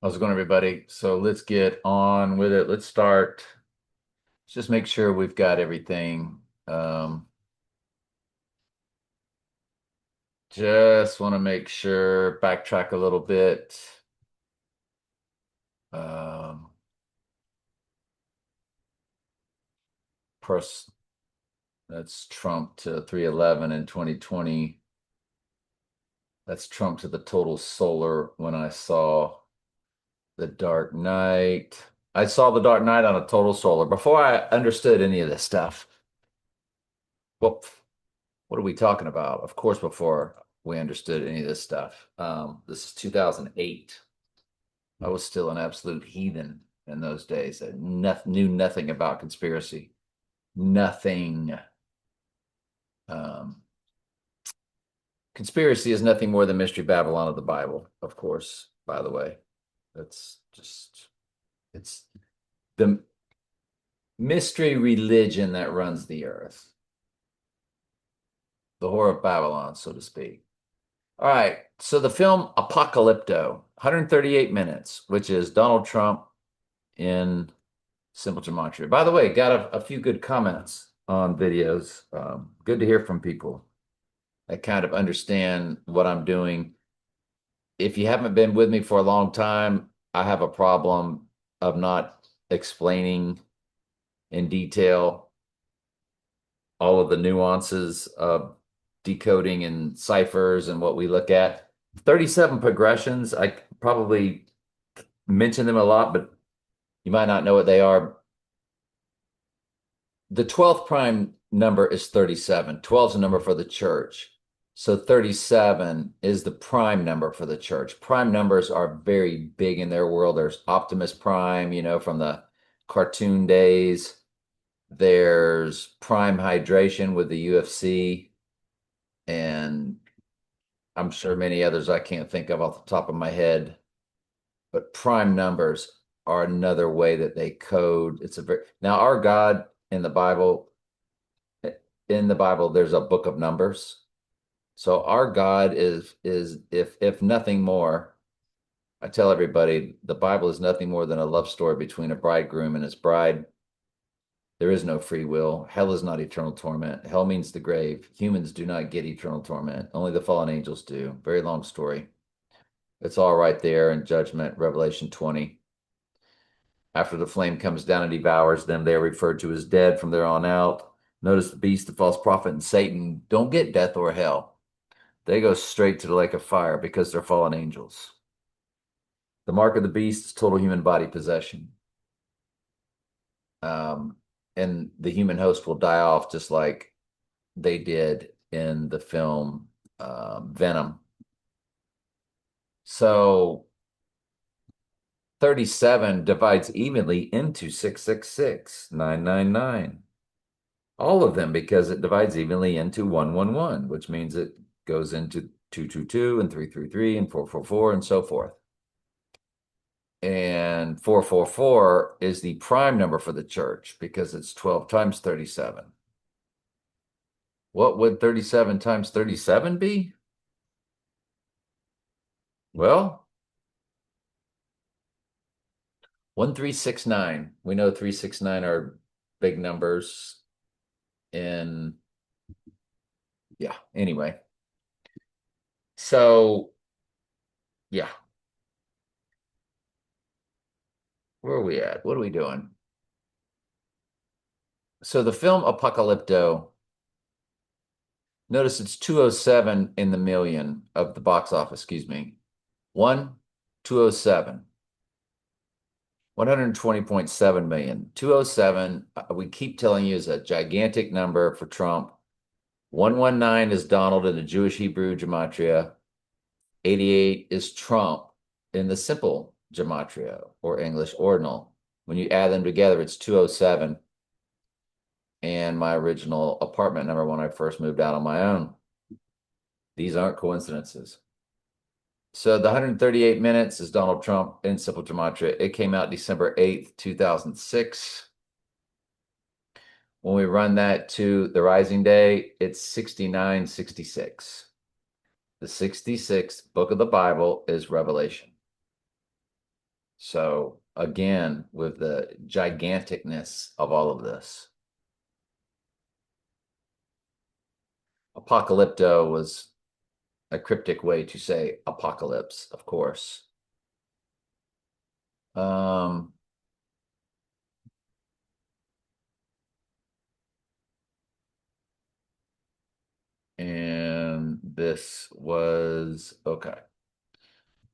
How's it going, everybody? So let's get on with it. Let's start. Let's just make sure we've got everything. Just want to make sure, backtrack a little bit. Um, Pers that's Trump to 311 in 2020. That's Trump to the total solar when I saw The Dark Knight. I saw The Dark Knight on a total solar before I understood any of this stuff. Well, what are we talking about? Of course, before we understood any of this stuff. This is 2008. I was still an absolute heathen in those days. I knew nothing about conspiracy. Nothing. Um, Conspiracy is nothing more than Mystery Babylon of the Bible, of course, by the way. That's just, it's the mystery religion that runs the earth, the whore of Babylon, so to speak. All right. So the film Apocalypto, 138 minutes, which is Donald Trump in simple gematria. By the way, got a few good comments on videos. Good to hear from people that kind of understand what I'm doing. If you haven't been with me for a long time, I have a problem of not explaining in detail all of the nuances of decoding and ciphers and what we look at. 37 progressions. I probably mention them a lot, but you might not know what they are. The 12th prime number is 37. 12 is a number for the church. So 37 is the prime number for the church. Prime numbers are very big in their world. There's Optimus Prime, from the cartoon days. There's Prime Hydration with the UFC, and I'm sure many others I can't think of off the top of my head. But prime numbers are another way that they code. It's a very now our God in the Bible, there's a book of numbers. So our God is if nothing more, I tell everybody the Bible is nothing more than a love story between a bridegroom and his bride. There is no free will. Hell is not eternal torment. Hell means the grave. Humans do not get eternal torment. Only the fallen angels do. Very long story. It's all right there in Judgment, Revelation 20. After the flame comes down and devours them, they are referred to as dead from there on out. Notice the beast, the false prophet, and Satan don't get death or hell. They go straight to the lake of fire because they're fallen angels. The mark of the beast is total human body possession. Um, and the human host will die off just like they did in the film Venom. So 37 divides evenly into 666, 999. All of them because it divides evenly into 111, which means it goes into 222 and 333 and 444 and so forth. And 444 is the prime number for the church because it's 12 times 37. What would 37 times 37 be? Well, 1369. We know 369 are big numbers. And yeah, anyway. So, yeah, where are we at? What are we doing? So the film Apocalypto, notice it's 207 in the million of the box office, excuse me. 207. 120.7 million. 207, we keep telling you, is a gigantic number for Trump. 119 is Donald in the Jewish Hebrew gematria. 88 is Trump in the simple gematria or English ordinal. When you add them together, it's 207. And my original apartment number when I first moved out on my own. These aren't coincidences. So the 138 minutes is Donald Trump in simple gematria. It came out December 8th, 2006. When we run that to the rising day, it's 6966. The 66th book of the Bible is Revelation. So again, with the giganticness of all of this, apocalypto was a cryptic way to say apocalypse, of course. Um, and this was okay.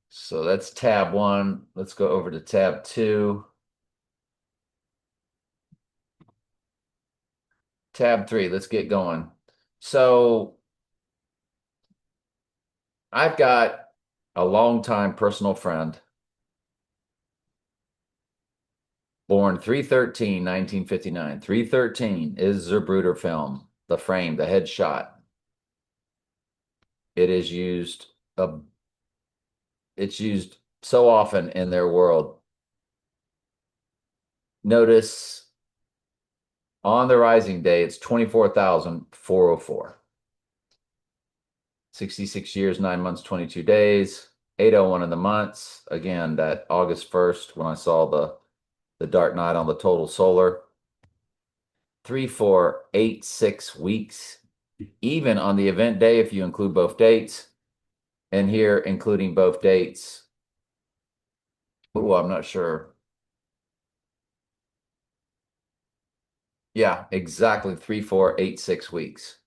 So that's tab one. Let's go over to tab two. Tab three, let's get going. So I've got a longtime personal friend, born 3/13, 1959. 3/13 is Zapruder film, the frame, the headshot. It is used, it's used so often in their world. Notice on the rising day, it's 24,404. 66 years, 9 months, 22 days, 801 in the months. Again, that August 1st when I saw the Dark Knight on the total solar. 3, 4, 8, 6 weeks, even on the event day, if you include both dates. And here, including both dates. Oh, I'm not sure. Yeah, exactly 3, 4, 8, 6 weeks.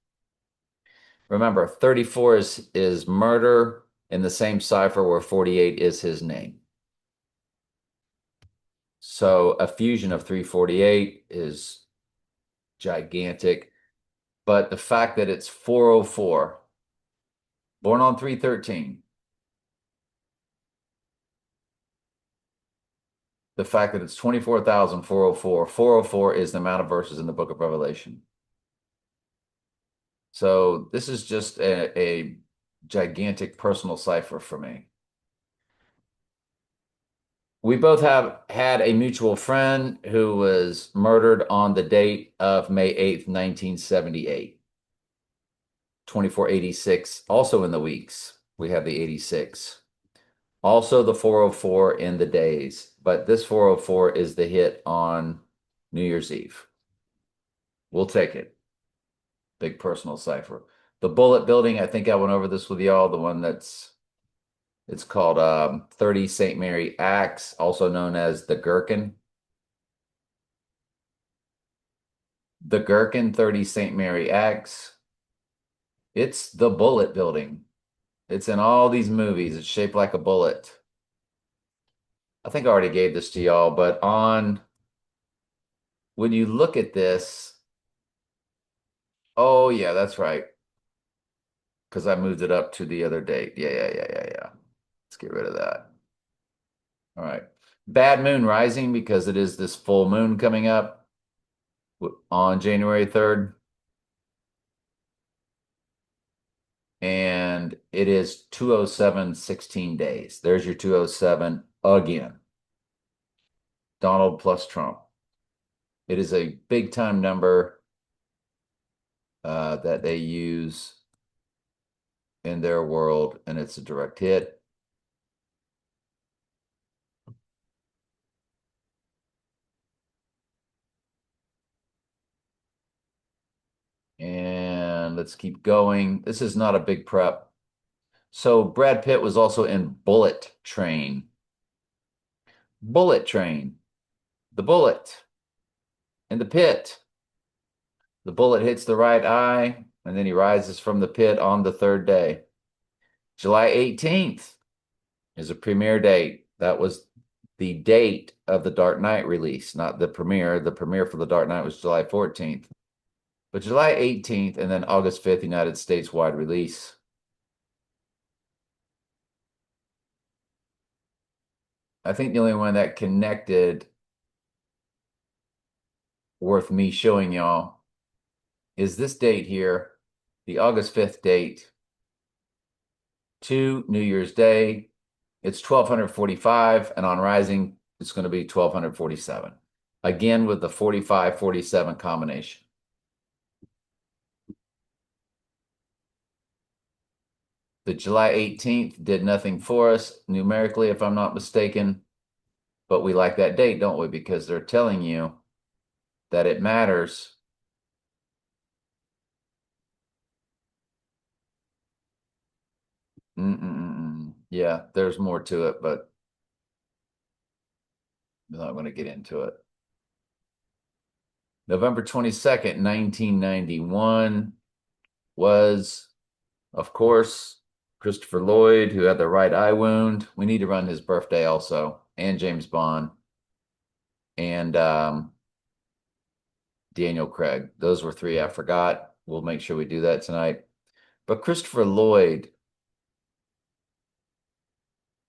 Remember, 34 is murder in the same cipher where 48 is his name. So a fusion of 348 is gigantic. But the fact that it's 404, born on 3/13, the fact that it's 24,404, 404 is the amount of verses in the book of Revelation. So this is just a gigantic personal cipher for me. We both have had a mutual friend who was murdered on the date of May 8th, 1978. 2486, also in the weeks. We have the 86. Also the 404 in the days, but this 404 is the hit on New Year's Eve. We'll take it. Big personal cipher. The Bullet Building, I think I went over this with y'all, the one it's called 30 St. Mary Axe, also known as the Gherkin. The Gherkin 30 St. Mary Axe. It's the Bullet Building. It's in all these movies. It's shaped like a bullet. I think I already gave this to y'all, but when you look at this, oh yeah, that's right. Because I moved it up to the other date. Yeah. Let's get rid of that. All right. Bad Moon Rising because it is this full moon coming up on January 3rd. And it is 207, 16 days. There's your 207 again. Donald plus Trump. It is a big time number that they use in their world, and it's a direct hit. And let's keep going. This is not a big prep. So Brad Pitt was also in Bullet Train. Bullet Train. The bullet in the pit. The bullet hits the right eye, and then he rises from the pit on the third day. July 18th is a premiere date. That was the date of the Dark Knight release, not the premiere. The premiere for the Dark Knight was July 14th. But July 18th and then August 5th, United States wide release. I think the only one that connected worth me showing y'all is this date here, the August 5th date to New Year's Day. It's 1245, and on rising, it's going to be 1247. Again, with the 45-47 combination. The July 18th did nothing for us numerically, if I'm not mistaken. But we like that date, don't we? Because they're telling you that it matters. Mm-mm-mm. Yeah, there's more to it, but I'm not going to get into it. November 22nd, 1991 was, of course, Christopher Lloyd, who had the right eye wound. We need to run his birthday also, and James Bond, and Daniel Craig. Those were three I forgot. We'll make sure we do that tonight. But Christopher Lloyd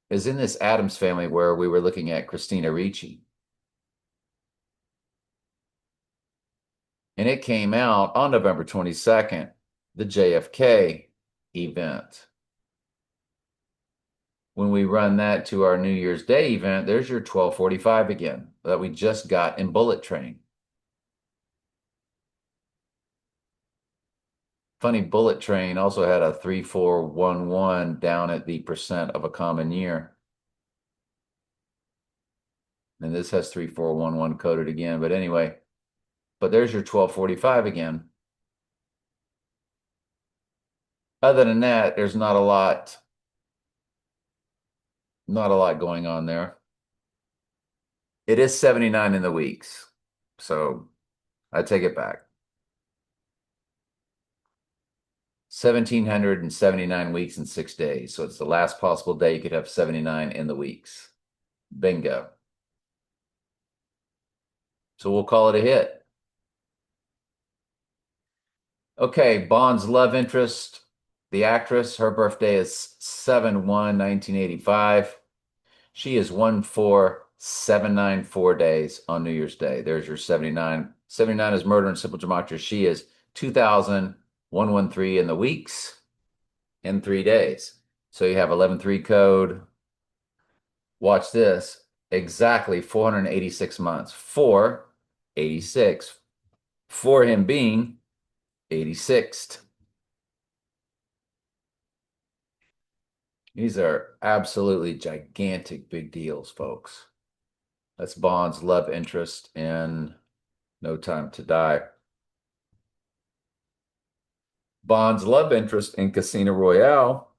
is in this Addams Family where we were looking at Christina Ricci. And it came out on November 22nd, the JFK event. When we run that to our New Year's Day event, there's your 1245 again that we just got in Bullet Train. Funny, Bullet Train also had a 3411 down at the percent of a common year. And this has 3411 coded again. But anyway, but there's your 1245 again. Other than that, there's not a lot going on there. It is 79 in the weeks. So I take it back. 1,779 weeks and 6 days. So it's the last possible day you could have 79 in the weeks. Bingo. So we'll call it a hit. Okay, Bond's love interest, the actress, her birthday is 7/1/1985. She is 14794 days on New Year's Day. There's your 79. 79 is murder in simple gematria. She is 2,113 in the weeks in 3 days. So you have 11/3 code. Watch this. Exactly 486 months. 486. For him being 86th. These are absolutely gigantic big deals, folks. That's Bond's love interest in No Time to Die. Bond's love interest in Casino Royale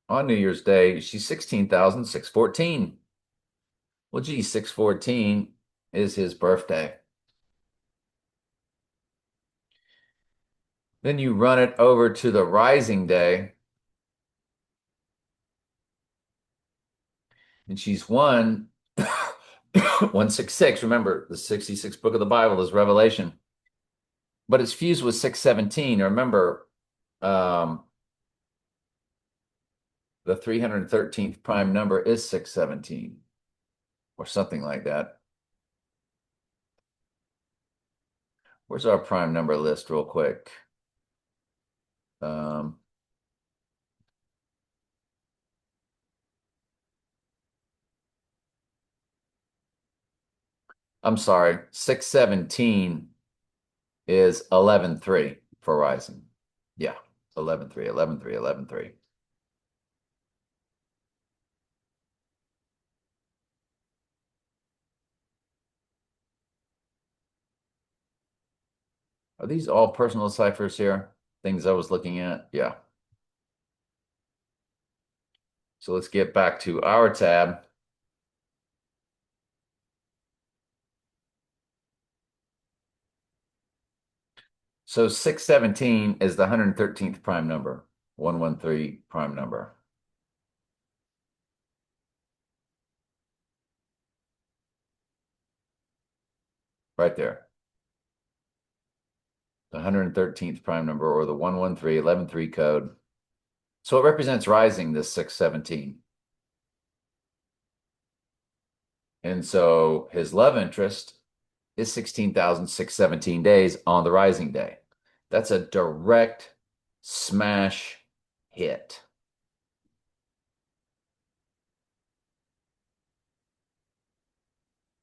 on New Year's Day, she's 16,614. Well, gee, 614 is his birthday. Then you run it over to the Rising Day, and she's 166. Remember, the 66th book of the Bible is Revelation, but it's fused with 617. Remember, um, the 313th prime number is 617 or something like that. Where's our prime number list real quick? Um, I'm sorry, 617 is 11/3 for Rising. Yeah, 11/3, 11/3, 11/3. Are these all personal ciphers here? Things I was looking at? Yeah. So let's get back to our tab. So 617 is the 113th prime number, 113 prime number. Right there. The 113th prime number or the 113, 11/3 code. So it represents Rising, this 617. And so his love interest is 16,617 days on the Rising Day. That's a direct smash hit.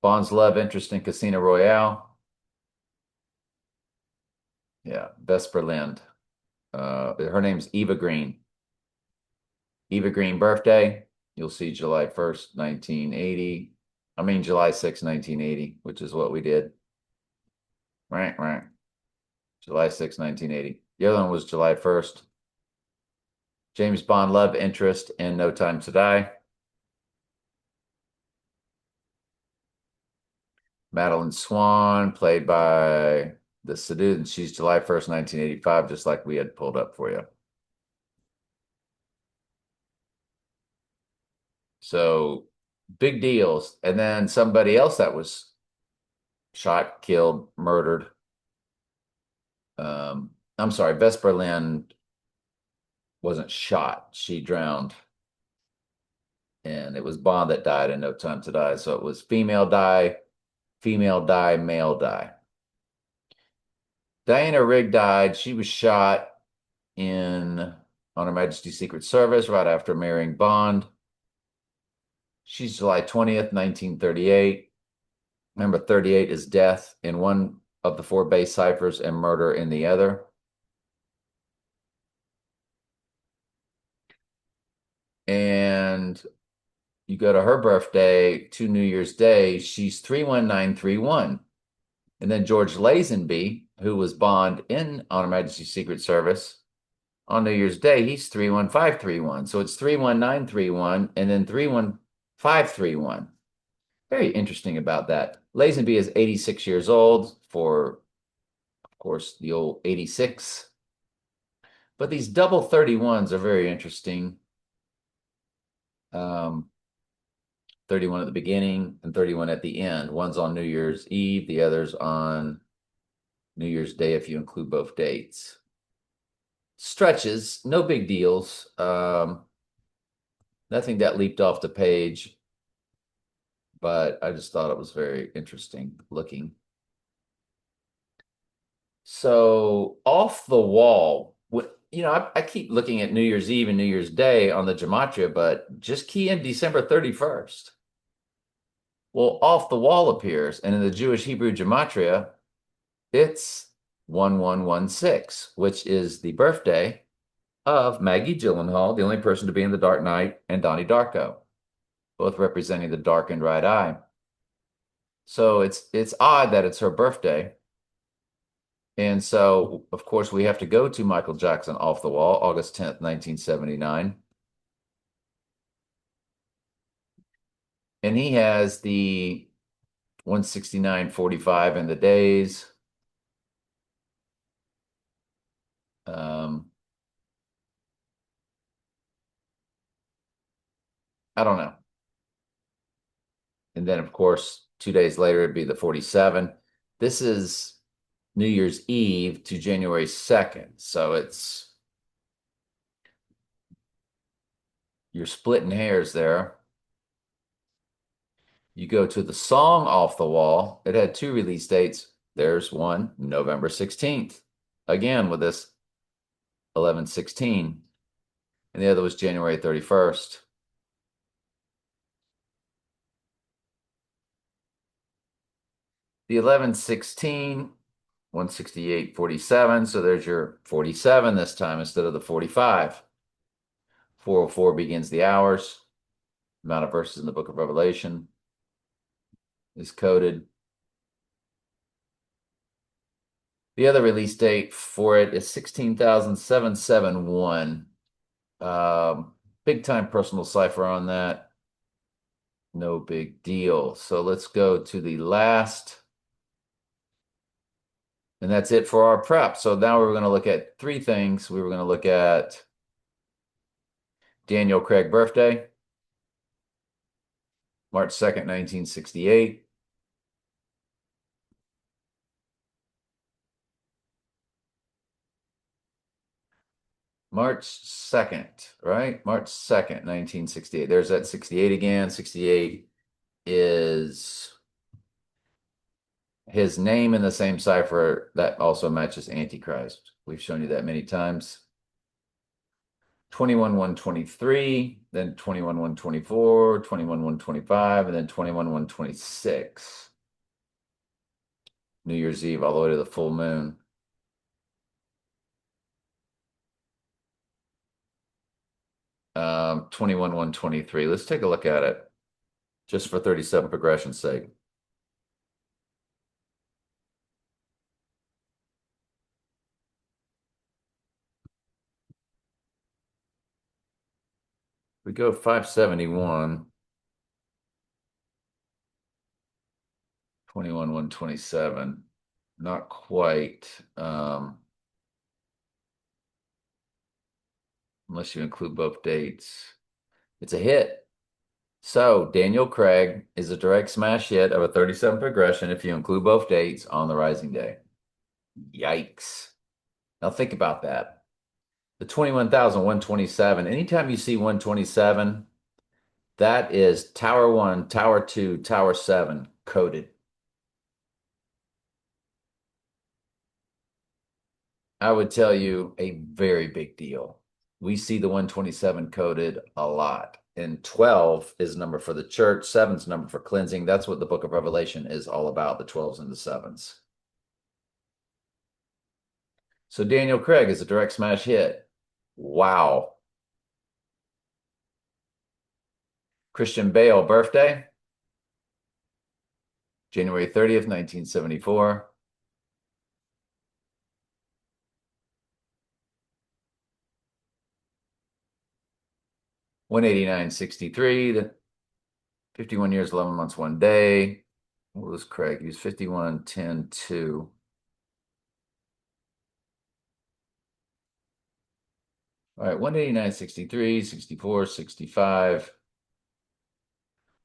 Bond's love interest in Casino Royale. Yeah, Vesper Lind. Her name's Eva Green. Eva Green birthday, you'll see July 1st, 1980. I mean, July 6th, 1980, which is what we did. Right. July 6th, 1980. The other one was July 1st. James Bond love interest in No Time to Die. Madeline Swan, played by the student. She's July 1st, 1985, just like we had pulled up for you. So big deals. And then somebody else that was shot, killed, murdered. I'm sorry, Vesper Lynn wasn't shot. She drowned. And it was Bond that died in No Time to Die. So it was female die, male die. Diana Rigg died. She was shot in on Her Majesty's Secret Service right after marrying Bond. She's July 20th, 1938. Remember, 38 is death in one of the four base ciphers and murder in the other. And you go to her birthday to New Year's Day, she's 31931. And then George Lazenby, who was Bond in On Her Majesty's Secret Service, on New Year's Day, he's 31531. So it's 31931 and then 31531. Very interesting about that. Lazenby is 86 years old for, of course, the old 86. But these double 31s are very interesting. 31 at the beginning and 31 at the end. One's on New Year's Eve, the other's on New Year's Day if you include both dates. Stretches, no big deals. Nothing that leaped off the page, but I just thought it was very interesting looking. So off the wall, I keep looking at New Year's Eve and New Year's Day on the gematria, but just key in December 31st. Well, off the wall appears, and in the Jewish Hebrew gematria, it's 1116, which is the birthday of Maggie Gyllenhaal, the only person to be in The Dark Knight, and Donnie Darko, both representing the darkened right eye. So it's odd that it's her birthday. And so, of course, we have to go to Michael Jackson Off the Wall, August 10th, 1979. And he has the 169.45 in the days. I don't know. And then, of course, 2 days later, it'd be the 47. This is New Year's Eve to January 2nd. So you're splitting hairs there. You go to the song Off the Wall. It had two release dates. There's one, November 16th. Again, with this 11/16. And the other was January 31st. The 11/16, 168.47. So there's your 47 this time instead of the 45. 404 begins the hours. Amount of verses in the book of Revelation is coded. The other release date for it is 16,771. Big time personal cipher on that. No big deal. So let's go to the last. And that's it for our prep. So now we're going to look at three things. We were going to look at Daniel Craig birthday, March 2nd, 1968. March 2nd, right? March 2nd, 1968. There's that 68 again. 68 is his name in the same cipher that also matches Antichrist. We've shown you that many times. 21/1/23, then 21/1/24, 21/1/25, and then 21/1/26. New Year's Eve all the way to the full moon. 21, 123. Let's take a look at it just for 37 progression's sake. We go 571, 21, 127. Not quite, unless you include both dates. It's a hit. So Daniel Craig is a direct smash hit of a 37 progression if you include both dates on the Rising Day. Yikes. Now think about that. The 21,127, anytime you see 127, that is Tower 1, Tower 2, Tower 7 coded. I would tell you a very big deal. We see the 127 coded a lot. And 12 is number for the church, 7's number for cleansing. That's what the book of Revelation is all about, the 12s and the 7s. So Daniel Craig is a direct smash hit. Wow. Christian Bale birthday, January 30th, 1974. 189.63, the 51 years, 11 months, 1 day. What was Craig? He was 51, 10, 2. All right, 189.63, 64, 65.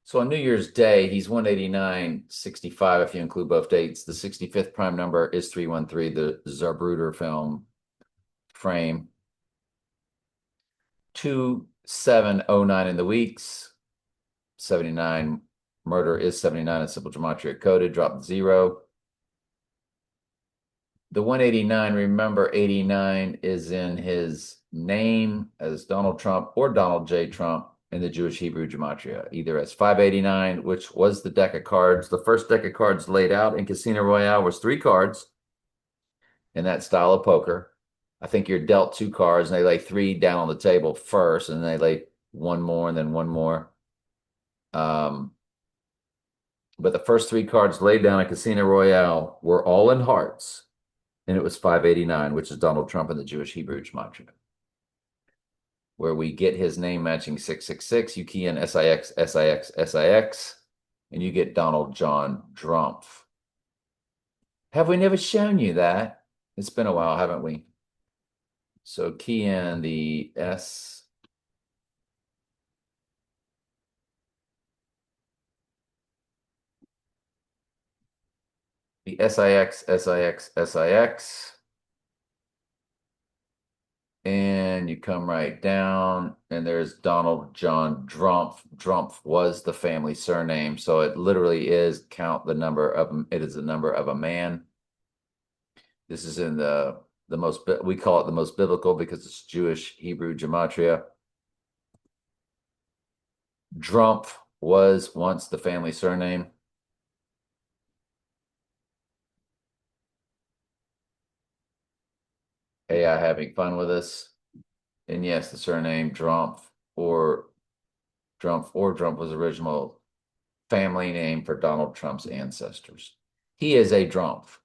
So on New Year's Day, he's 189.65 if you include both dates. The 65th prime number is 313, the Zabruder film frame. 2709 in the weeks. 79 murder is 79 in simple gematria coded, dropped 0. The 189, remember 89 is in his name as Donald Trump or Donald J. Trump in the Jewish Hebrew gematria, either as 589, which was the deck of cards. The first deck of cards laid out in Casino Royale was 3 cards in that style of poker. I think you're dealt 2 cards and they lay 3 down on the table first, and they lay one more and then one more. But the first 3 cards laid down at Casino Royale were all in hearts, and it was 589, which is Donald Trump in the Jewish Hebrew gematria, where we get his name matching 666. You key in SIX, SIX, SIX, and you get Donald John Drumpf. Have we never shown you that? It's been a while, haven't we? So key in the S. The SIX, SIX, SIX. And you come right down, and there's Donald John Drumpf. Drumpf was the family surname, so it literally is count the number of, it is the number of a man. This is in the most, we call it the most biblical because it's Jewish Hebrew gematria. Drumpf was once the family surname. AI having fun with us. And yes, the surname Drumpf or Drumpf was original family name for Donald Trump's ancestors. He is a Drumpf.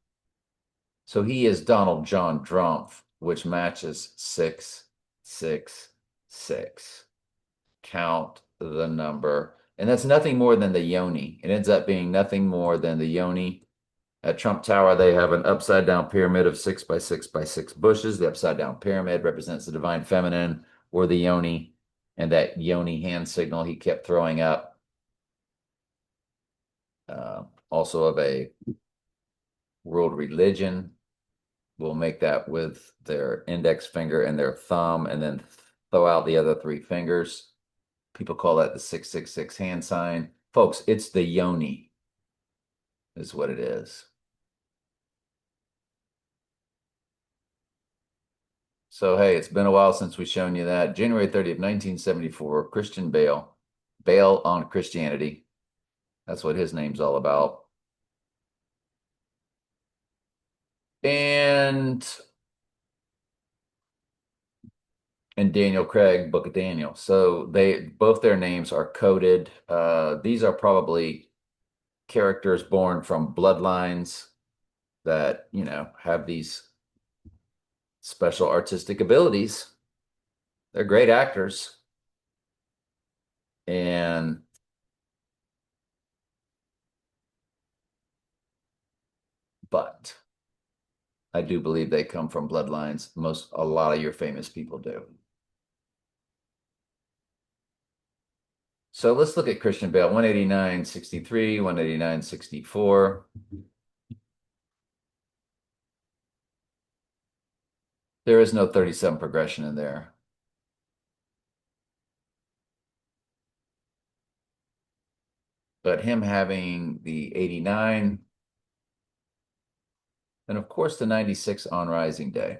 So he is Donald John Drumpf, which matches 666. Count the number. And that's nothing more than the yoni. It ends up being nothing more than the yoni. At Trump Tower, they have an upside down pyramid of 6 by 6 by 6 bushes. The upside down pyramid represents the divine feminine or the yoni, and that yoni hand signal he kept throwing up. Also of a world religion. We'll make that with their index finger and their thumb, and then throw out the other 3 fingers. People call that the 666 hand sign. Folks, it's the yoni is what it is. So, hey, it's been a while since we've shown you that. January 30th, 1974, Christian Bale. Bale on Christianity. That's what his name's all about. And and Daniel Craig, Book of Daniel. So they both their names are coded. These are probably characters born from bloodlines that, have these special artistic abilities. They're great actors. And but I do believe they come from bloodlines. A lot of your famous people do. So let's look at Christian Bale, 189.63, 189.64. There is no 37 progression in there. But him having the 89, and of course the 96 on Rising Day.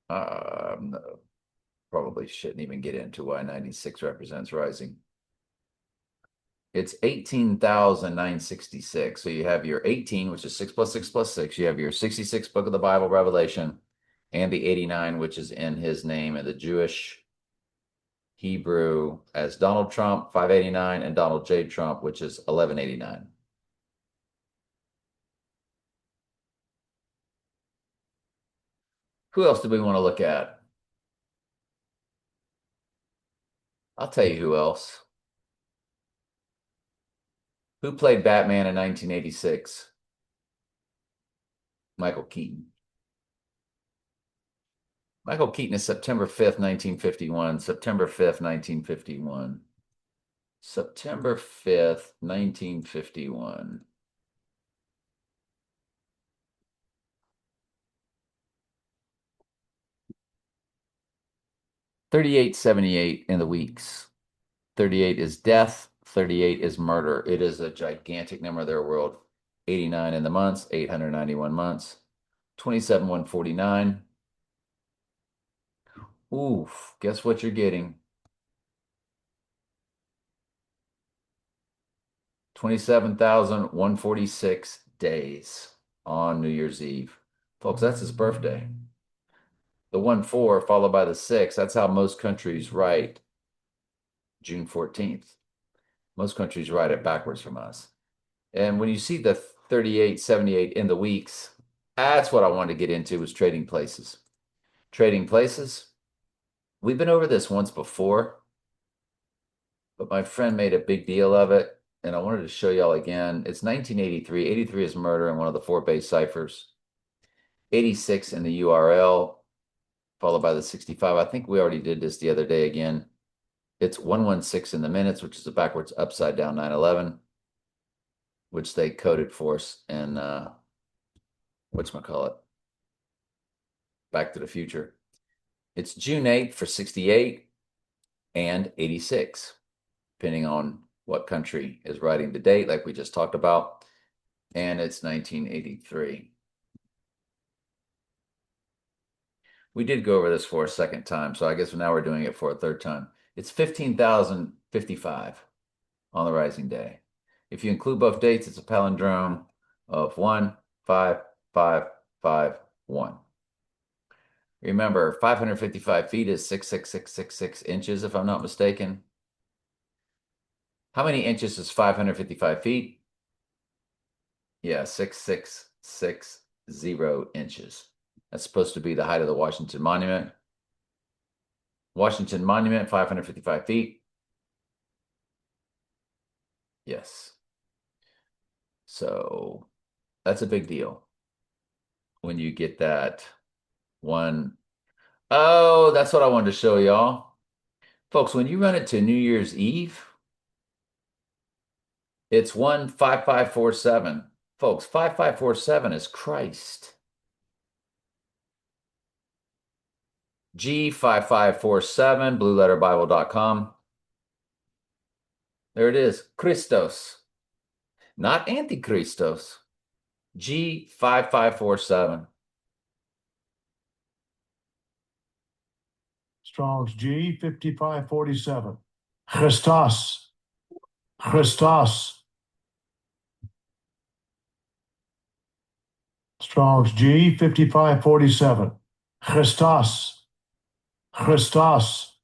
No, probably shouldn't even get into why 96 represents Rising. It's 18,966. So you have your 18, which is 6 plus 6 plus 6. You have your 66 book of the Bible, Revelation, and the 89, which is in his name in the Jewish Hebrew as Donald Trump, 589, and Donald J. Trump, which is 1189. Who else do we want to look at? I'll tell you who else. Who played Batman in 1986? Michael Keaton. Michael Keaton is September 5th, 1951. September 5th, 1951. September 5th, 1951. $38.78 in the weeks. 38 is death. 38 is murder. It is a gigantic number of their world. 89 in the months, 891 months. 27,149. Oof, guess what you're getting? 27,146 days on New Year's Eve. Folks, that's his birthday. The 1-4 followed by the 6. That's how most countries write June 14th. Most countries write it backwards from us. And when you see the 38.78 in the weeks, that's what I wanted to get into was trading places. Trading places. We've been over this once before, but my friend made a big deal of it, and I wanted to show y'all again. It's 1983. 83 is murder in one of the 4 base ciphers. 86 in the URL, followed by the 65. I think we already did this the other day again. It's 116 in the minutes, which is a backwards upside down 911, which they coded for us in whatchamacallit, Back to the Future. It's June 8th for 68 and 86, depending on what country is writing the date, like we just talked about. And it's 1983. We did go over this for a second time, so I guess now we're doing it for a third time. It's 15,055 on the rising day. If you include both dates, it's a palindrome of 1, 5, 5, 5, 1. Remember, 555 feet is 66666 inches, if I'm not mistaken. How many inches is 555 feet? Yeah, 6,660 inches. That's supposed to be the height of the Washington Monument. Washington Monument, 555 feet. Yes. So that's a big deal when you get that one. Oh, that's what I wanted to show y'all. Folks, when you run it to New Year's Eve, it's 15547. Folks, 5547 is Christ. G5547, blueletterbible.com. There it is, Christos, not Antichristos. G5547. Strong's G 5547. Christos. Christos. Strong's G 5547. Christos. Christos.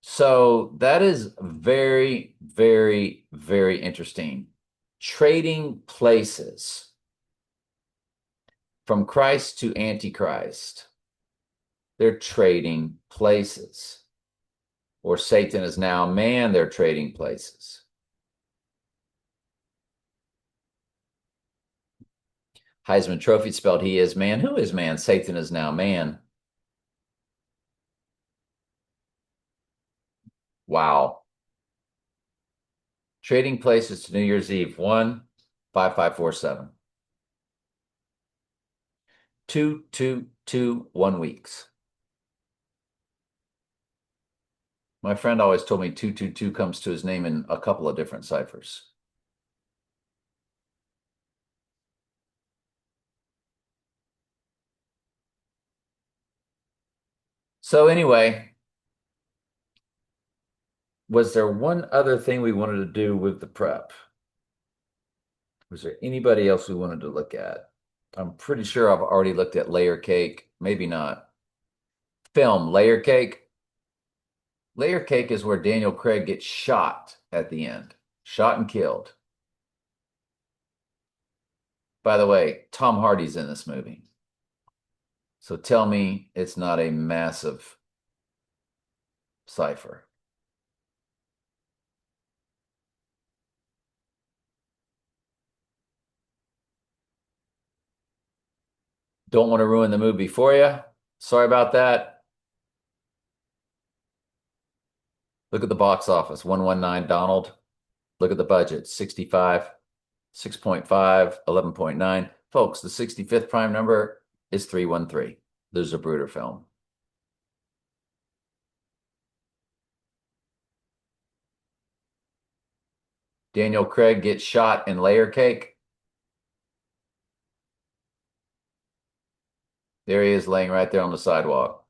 So that is very, very, very interesting. Trading places from Christ to Antichrist. They're trading places. Or Satan is now man, they're trading places. Heisman Trophy spelled he is man. Who is man? Satan is now man. Wow. Trading places to New Year's Eve. 1-5-5-4-7. 2-2-2-1 weeks. My friend always told me 222 comes to his name in a couple of different ciphers. So anyway, was there one other thing we wanted to do with the prep? Was there anybody else we wanted to look at? I'm pretty sure I've already looked at layer cake. Maybe not. Film, layer cake. Layer cake is where Daniel Craig gets shot at the end. Shot and killed. By the way, Tom Hardy's in this movie. So tell me it's not a massive cipher. Don't want to ruin the movie for you. Sorry about that. Look at the box office, 119 Donald. Look at the budget, 65, 6.5, 11.9. Folks, the 65th prime number is 313. There's a Bruder film. Daniel Craig gets shot in layer cake. There he is laying right there on the sidewalk.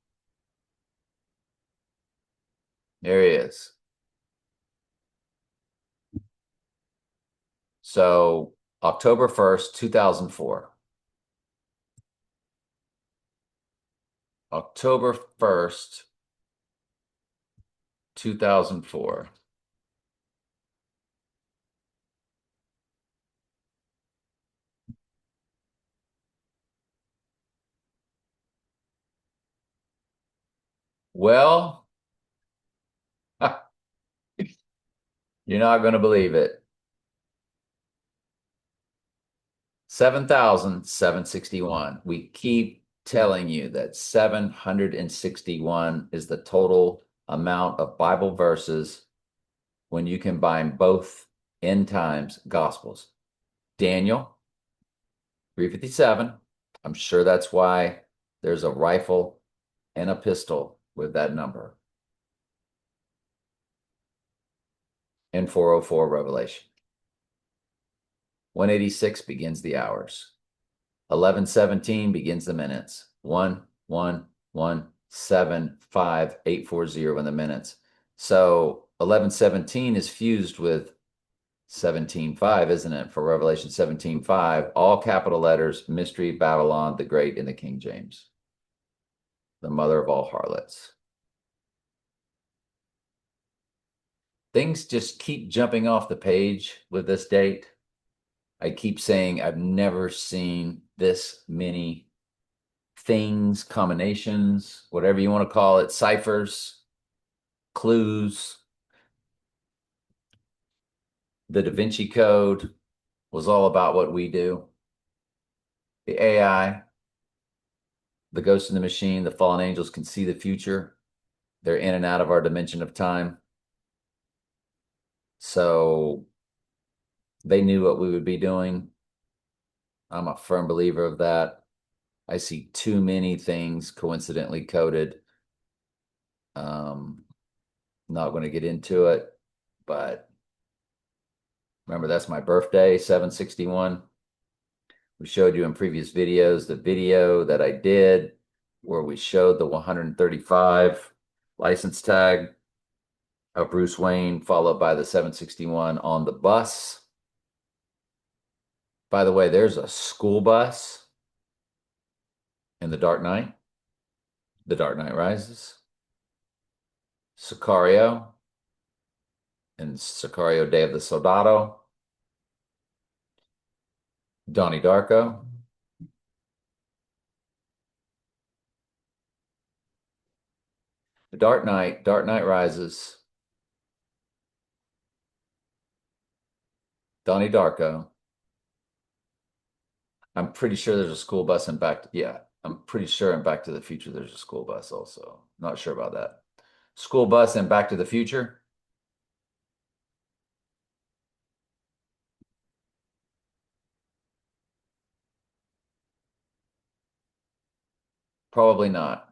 There he is. So October 1st, 2004. October 1st, 2004. Well, you're not going to believe it. 7,761. We keep telling you that 761 is the total amount of Bible verses when you combine both end times gospels. Daniel, 357. I'm sure that's why there's a rifle and a pistol with that number. And 404 Revelation. 186 begins the hours. 1117 begins the minutes. 1-1-1-7-5-8-4-0 in the minutes. So 1117 is fused with 17:5, isn't it? For Revelation 17:5, all capital letters, Mystery Babylon the Great in the King James, the mother of all harlots. Things just keep jumping off the page with this date. I keep saying I've never seen this many things, combinations, whatever you want to call it, ciphers, clues. The Da Vinci Code was all about what we do. The AI, the ghost in the machine, the fallen angels can see the future. They're in and out of our dimension of time. So they knew what we would be doing. I'm a firm believer of that. I see too many things coincidentally coded. Not going to get into it, but remember that's my birthday, 761. We showed you in previous videos the video that I did where we showed the 135 license tag of Bruce Wayne, followed by the 761 on the bus. By the way, there's a school bus in The Dark Knight. The Dark Knight Rises, Sicario, and Sicario Day of the Soldado, Donnie Darko, The Dark Knight, Dark Knight Rises, Donnie Darko. I'm pretty sure there's a school bus in yeah, I'm pretty sure in Back to the Future there's a school bus also. Not sure about that. School bus and Back to the Future? Probably not.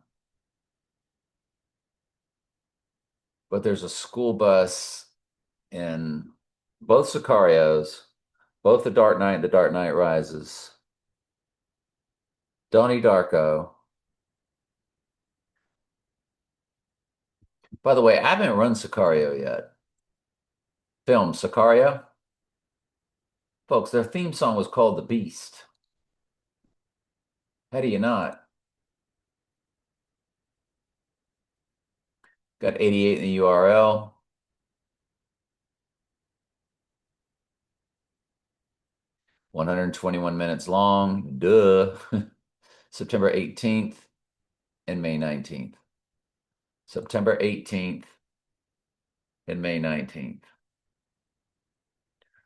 But there's a school bus in both Sicarios, both The Dark Knight and The Dark Knight Rises, Donnie Darko. By the way, I haven't run Sicario yet. Film Sicario? Folks, their theme song was called The Beast. How do you not? Got 88 in the URL. 121 minutes long. Duh. September 18th and May 19th. September 18th and May 19th.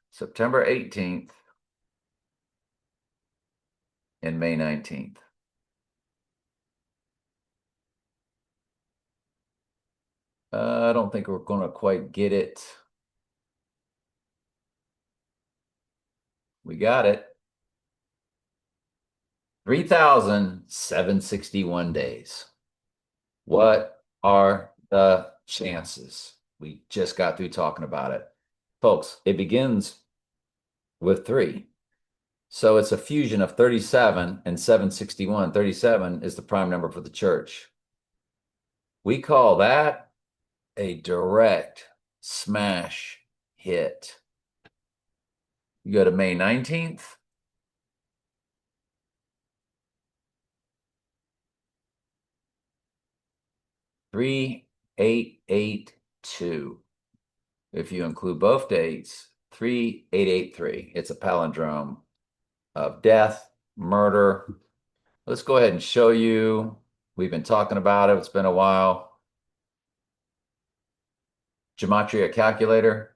September 18th and May 19th. I don't think we're going to quite get it. We got it. 3,761 days. What are the chances? We just got through talking about it. Folks, it begins with 3. So it's a fusion of 37 and 761. 37 is the prime number for the church. We call that a direct smash hit. You go to May 19th. Three, 882. If you include both dates, 3883. It's a palindrome of death, murder. Let's go ahead and show you. We've been talking about it. It's been a while. Gematria calculator.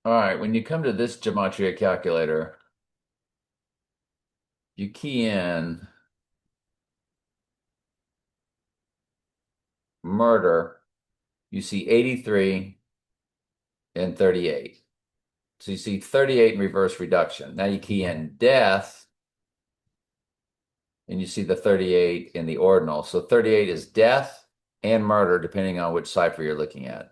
All right, when you come to this gematria calculator, you key in murder, you see 83 and 38. So you see 38 in reverse reduction. Now you key in death, and you see the 38 in the ordinal. So 38 is death and murder, depending on which cipher you're looking at.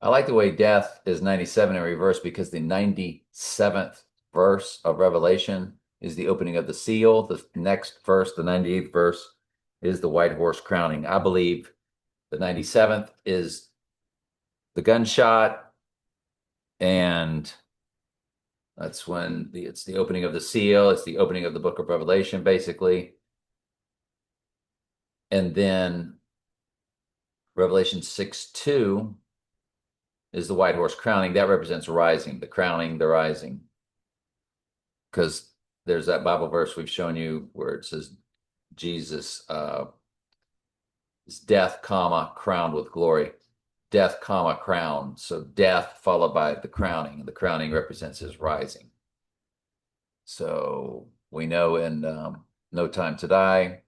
I like the way death is 97 in reverse because the 97th verse of Revelation is the opening of the seal. The next verse, the 98th verse, is the white horse crowning. I believe the 97th is the gunshot, and that's when it's the opening of the seal. It's the opening of the book of Revelation, basically. And then Revelation 6:2 is the white horse crowning. That represents rising, the crowning, the rising. Because there's that Bible verse we've shown you where it says Jesus is death, comma, crowned with glory. Death, comma, crown. So death followed by the crowning. And the crowning represents his rising. So we know in No Time to Die,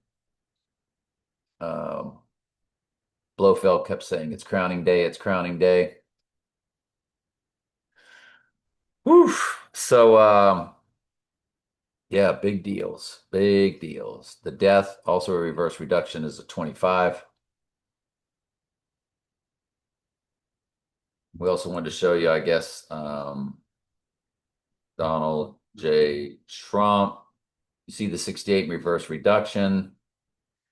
Blofeld kept saying, it's crowning day, it's crowning day. Whew. So, yeah, big deals, big deals. The death, also a reverse reduction, is a 25. We also wanted to show you, I guess, Donald J. Trump. You see the 68 reverse reduction.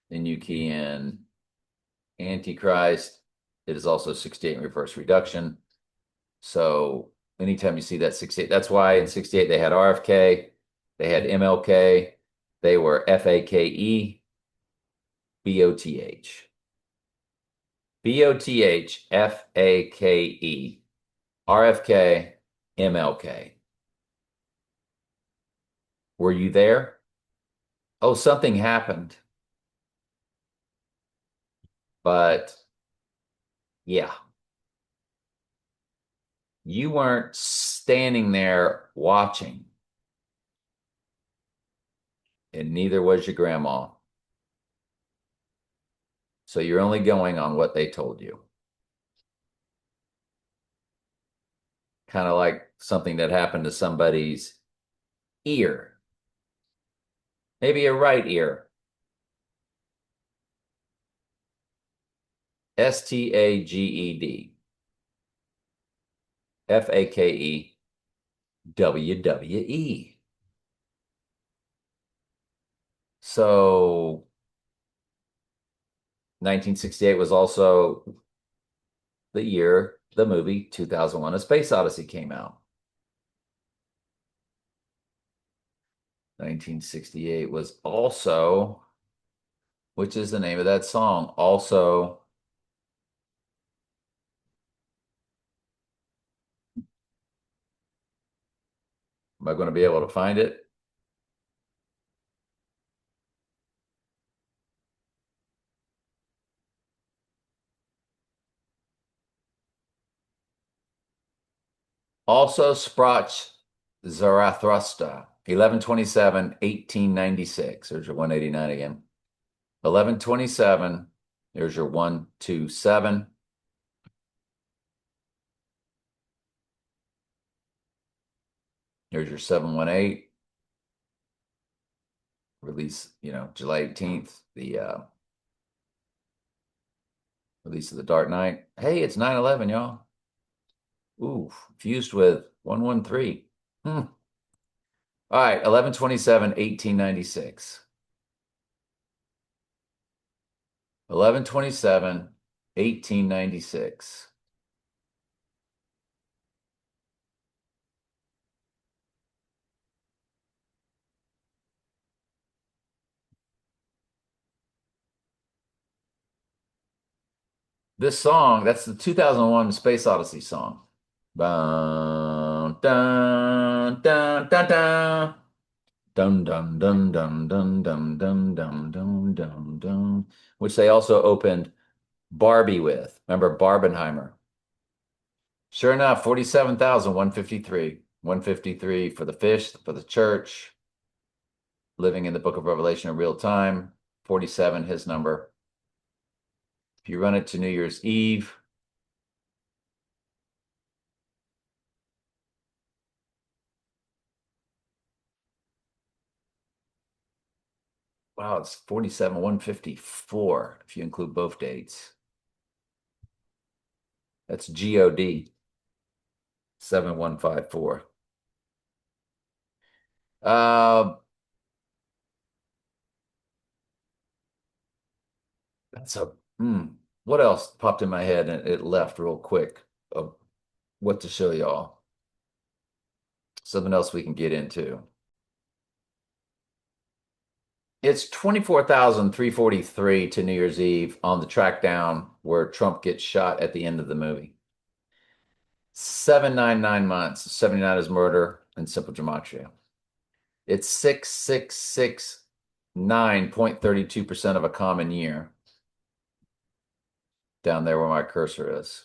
Then you key in Antichrist It is also 68 in reverse reduction. So anytime you see that 68, that's why in 68 they had RFK, they had MLK, they were FAKE, BOTH. BOTH, FAKE, RFK, MLK. Were you there? Oh, something happened. But yeah, you weren't standing there watching, and neither was your grandma. So you're only going on what they told you. Kind of like something that happened to somebody's ear, maybe a right ear. STAGED, FAKE, WWE. So 1968 was also the year the movie 2001: A Space Odyssey came out. 1968 was also, which is the name of that song? Also, am I going to be able to find it? Also, Sprach Zarathustra, 11/27, 1896. There's your 189 again. 11/27. There's your 127. There's your 718. Release, July 18th, the release of The Dark Knight. Hey, it's 9/11, y'all. Ooh, fused with 113. Hmm. All right, 11/27, 1896. 11/27, 1896. This song, that's the 2001 Space Odyssey song. Dun, dun, dun, dun, dun. Dun, dun, dun, dun, dun, dun, dun, dun, dun, dun, dun, which they also opened Barbie with. Remember Barbenheimer? Sure enough, 47,153. 153 for the fish, for the church, living in the book of Revelation in real time. 47, his number. If you run it to New Year's Eve, wow, it's 47, 154 if you include both dates. That's GOD, 7154. Uh, that's a, what else popped in my head and it left real quick of what to show y'all? Something else we can get into. It's 24,343 to New Year's Eve on the track down where Trump gets shot at the end of the movie. 799 months. 79 is murder and simple gematria. It's 6669.32% of a common year. Down there where my cursor is.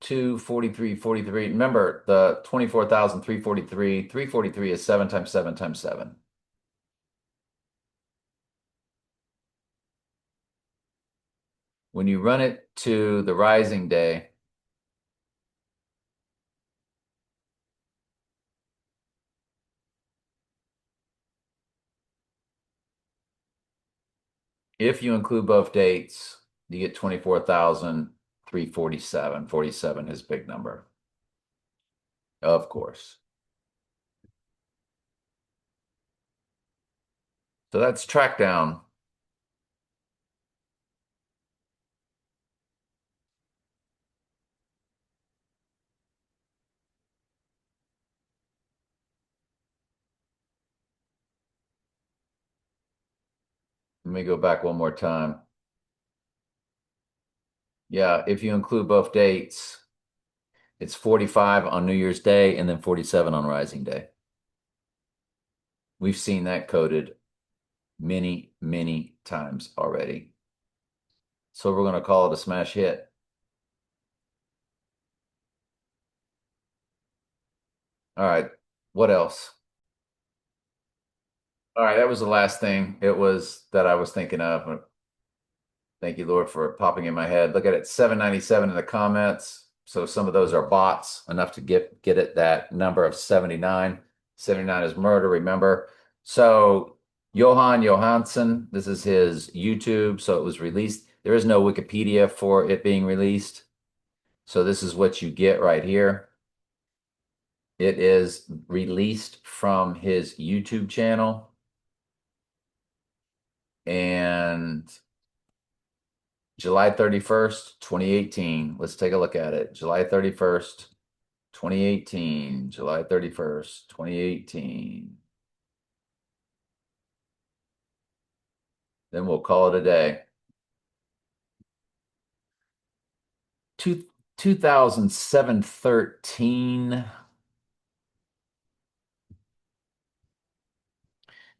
243, 43. Remember the 24,343. 343 is 7 times 7 times 7. When you run it to the rising day, if you include both dates, you get 24,347. 47 is big number. Of course. So that's track down. me go back one more time. Yeah, if you include both dates, it's 45 on New Year's Day and then 47 on Rising Day. We've seen that coded many, many times already. So we're going to call it a smash hit. All right. What else? All right. That was the last thing it was that I was thinking of. Thank you, Lord, for popping in my head. Look at it, 797 in the comments. So some of those are bots, enough to get it that number of 79. 79 is murder, remember. So Johan Johansson, this is his YouTube. So it was released. There is no Wikipedia for it being released. So this is what you get right here. It is released from his YouTube channel. And July 31st, 2018. Let's take a look at it. July 31st, 2018. July 31st, 2018. Then we'll call it a day. 2007 13.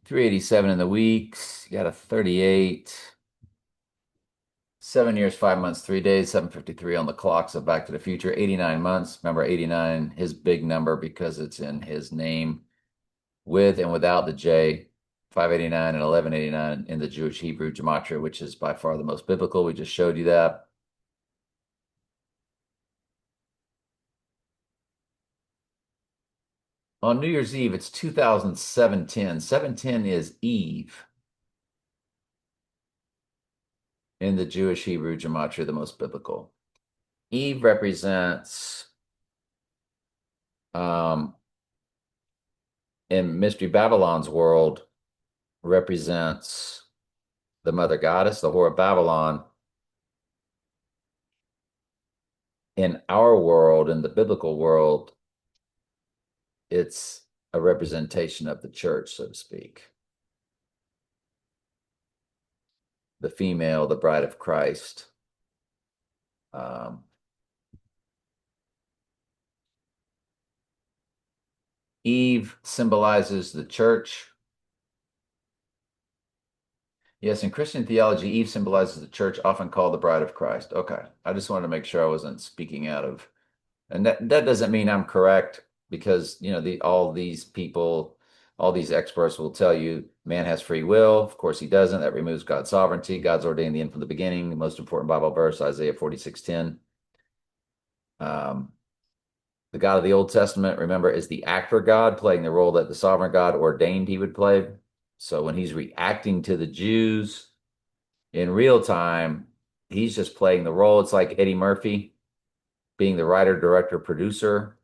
387 in the weeks. You got a 38. 7 years, 5 months, 3 days, 753 on the clock. So Back to the Future, 89 months. Remember 89, his big number because it's in his name with and without the J. 589 and 1189 in the Jewish Hebrew gematria, which is by far the most biblical. We just showed you that. On New Year's Eve, it's 2007-10. 710 is Eve in the Jewish Hebrew gematria, the most biblical. Eve represents in Mystery Babylon's world represents the mother goddess, the whore of Babylon. In our world, in the biblical world, it's a representation of the church, so to speak. The female, the bride of Christ. Eve symbolizes the church. Yes, in Christian theology, Eve symbolizes the church, often called the bride of Christ. Okay. I just wanted to make sure I wasn't speaking out of, and that doesn't mean I'm correct because, all these people, all these experts will tell you man has free will. Of course, he doesn't. That removes God's sovereignty. God's ordained the end from the beginning. The most important Bible verse, Isaiah 46:10. The God of the Old Testament, remember, is the actor God playing the role that the sovereign God ordained he would play. So when he's reacting to the Jews in real time, he's just playing the role. It's like Eddie Murphy being the writer, director, producer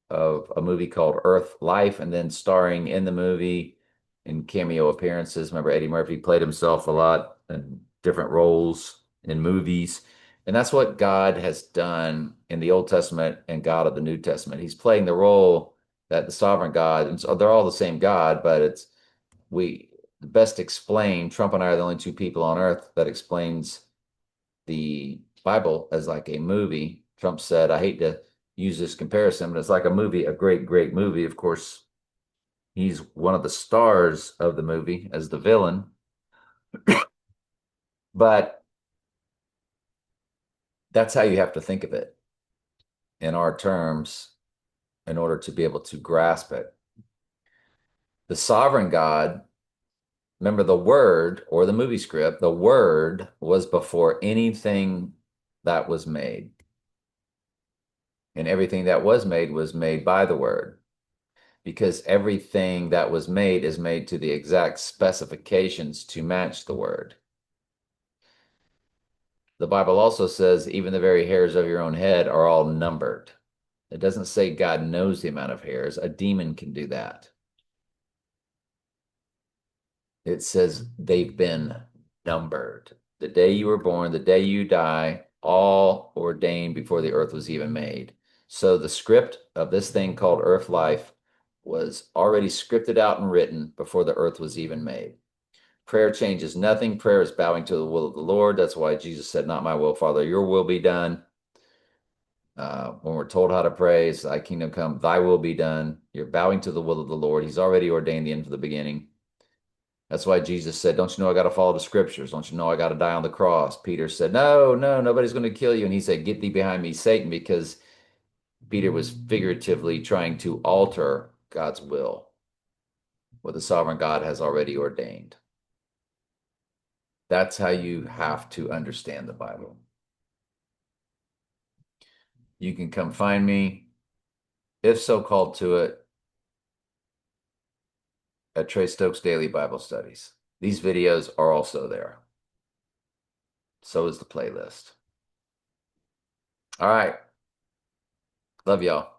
of a movie called Earth Life and then starring in the movie in cameo appearances. Remember, Eddie Murphy played himself a lot in different roles in movies. And that's what God has done in the Old Testament and God of the New Testament. He's playing the role that the sovereign God, and so they're all the same God, but the best explained, Trump and I are the only two people on earth that explains the Bible as like a movie. Trump said, I hate to use this comparison, but it's like a movie, a great, great movie. Of course, he's one of the stars of the movie as the villain. But that's how you have to think of it in our terms in order to be able to grasp it. The sovereign God, remember the word or the movie script, the word was before anything that was made. And everything that was made by the word. Because everything that was made is made to the exact specifications to match the word. The Bible also says even the very hairs of your own head are all numbered. It doesn't say God knows the amount of hairs. A demon can do that. It says they've been numbered. The day you were born, the day you die, all ordained before the earth was even made. So the script of this thing called Earth Life was already scripted out and written before the earth was even made. Prayer changes nothing. Prayer is bowing to the will of the Lord. That's why Jesus said, not my will, Father, your will be done. When we're told how to pray, it's thy kingdom come, thy will be done. You're bowing to the will of the Lord. He's already ordained the end from the beginning. That's why Jesus said, don't you know I got to follow the scriptures? Don't you know I got to die on the cross? Peter said, no, no, nobody's going to kill you. And he said, get thee behind me, Satan, because Peter was figuratively trying to alter God's will, what the sovereign God has already ordained. That's how you have to understand the Bible. You can come find me, if so called to it, at Trey Stokes Daily Bible Studies. These videos are also there. So is the playlist. All right. Love y'all.